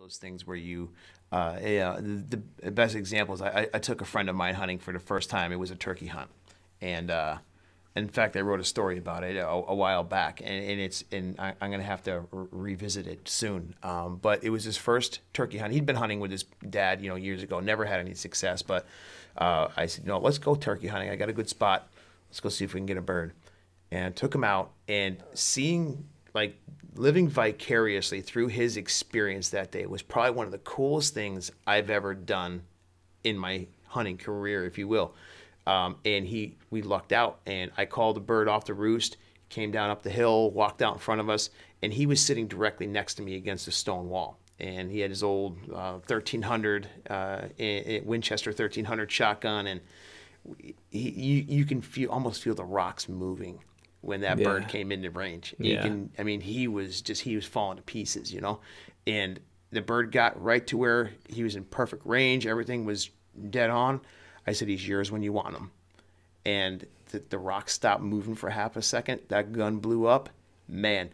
those things where you, the best example is I took a friend of mine hunting for the first time. It was a turkey hunt, and in fact, I wrote a story about it a while back, and I'm going to have to revisit it soon. But it was his first turkey hunt. He'd been hunting with his dad, years ago. Never had any success, but I said, let's go turkey hunting. I got a good spot. Let's go see if we can get a bird. And took him out, and living vicariously through his experience that day was probably one of the coolest things I've ever done in my hunting career, if you will. And we lucked out, and I called the bird off the roost, came down up the hill, walked out in front of us, and he was sitting directly next to me against a stone wall. And he had his old 1300 Winchester 1300 shotgun, and you can almost feel the rocks moving when that bird came into range. He was falling to pieces, and the bird got right to where he was in perfect range. Everything was dead on. I said, he's yours when you want him. And the rock stopped moving for half a second. That gun blew up. Man,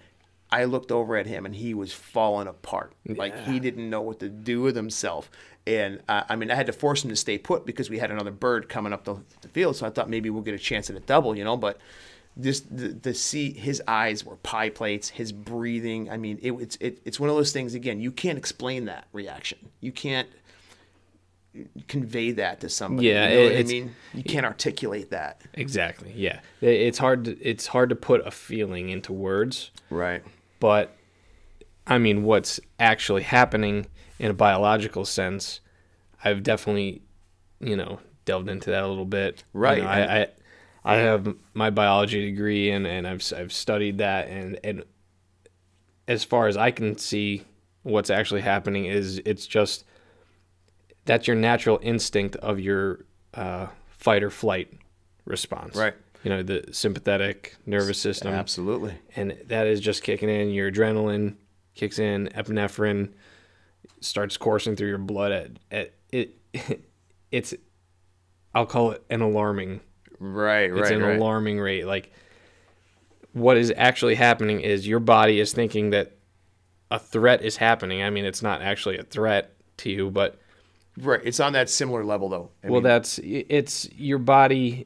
I looked over at him, and he was falling apart. Yeah. Like he didn't know what to do with himself. And I had to force him to stay put because we had another bird coming up the field. So I thought maybe we'll get a chance at a double, But the see his eyes were pie plates, his breathing. It's one of those things. Again, you can't explain that reaction. You can't convey that to somebody. Yeah, you can't articulate that. Exactly. Yeah, it's hard to put a feeling into words. Right. But what's actually happening in a biological sense, I've definitely, delved into that a little bit. Right. I have my biology degree, and I've studied that, and as far as I can see, what's actually happening is that's your natural instinct of your fight or flight response. Right. The sympathetic nervous system. Absolutely. And that is just kicking in. Your adrenaline kicks in, epinephrine starts coursing through your blood it's I'll call it an alarming. It's an alarming rate. Like, what is actually happening is your body is thinking that a threat is happening. It's not actually a threat to you, but right. It's on that similar level, though. It's your body's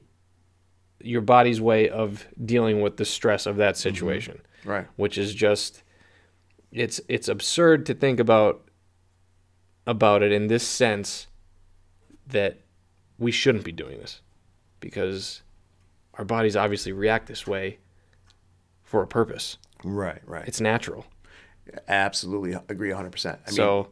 way of dealing with the stress of that situation. Mm-hmm. Right. Which is just, it's absurd to think about it in this sense that we shouldn't be doing this, because our bodies obviously react this way for a purpose. Right. It's natural. Absolutely agree 100%.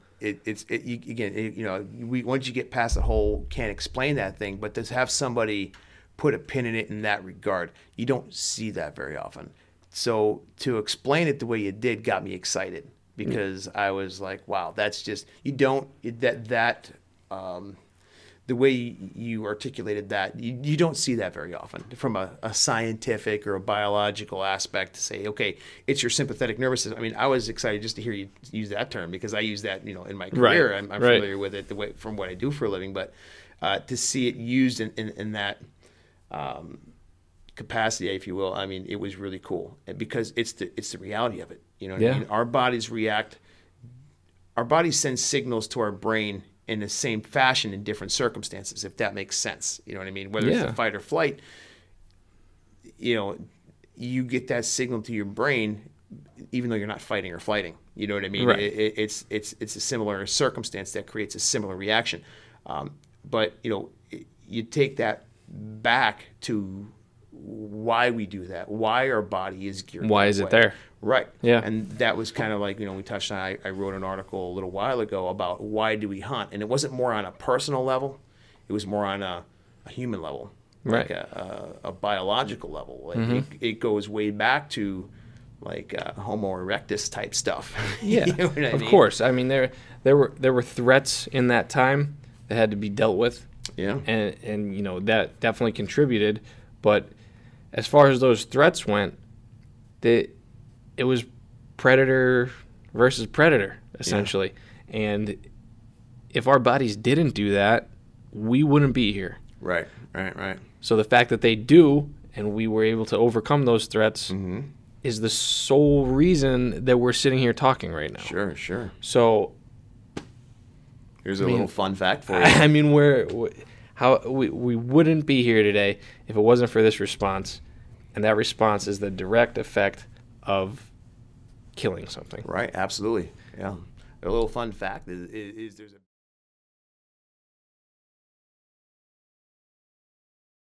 Once you get past the whole can't explain that thing, but to have somebody put a pin in it in that regard, you don't see that very often. So to explain it the way you did got me excited, because I was like, wow, that's just, the way you articulated that, you don't see that very often from a scientific or a biological aspect to say, okay, it's your sympathetic nervous system. I was excited just to hear you use that term, because I use that, in my career. Right. I'm familiar with it from what I do for a living, but to see it used in that capacity, if you will, it was really cool, because it's the reality of it. Our bodies react. Our bodies send signals to our brain in the same fashion in different circumstances, if that makes sense. You know what I mean? Whether it's a fight or flight, you get that signal to your brain, even though you're not fighting or flighting. You know what I mean? Right. It's a similar circumstance that creates a similar reaction. But you take that back to why we do that, why our body is geared. Why is it there? Right. Yeah. And that was kind of like, we touched on, I wrote an article a little while ago about why do we hunt? And it wasn't more on a personal level. It was more on a human level, right? Like a biological level. Like it goes way back to like Homo erectus type stuff. Yeah, you know what I mean? Of course. There were threats in that time that had to be dealt with. Yeah. And that definitely contributed. But as far as those threats went, it was predator versus predator, essentially. Yeah. And if our bodies didn't do that, we wouldn't be here. Right. So the fact that they do, and we were able to overcome those threats, is the sole reason that we're sitting here talking right now. Sure. So Here's a little fun fact for you. I mean, we wouldn't be here today if it wasn't for this response, and that response is the direct effect of killing something. Right, absolutely. Yeah. A little fun fact is there's a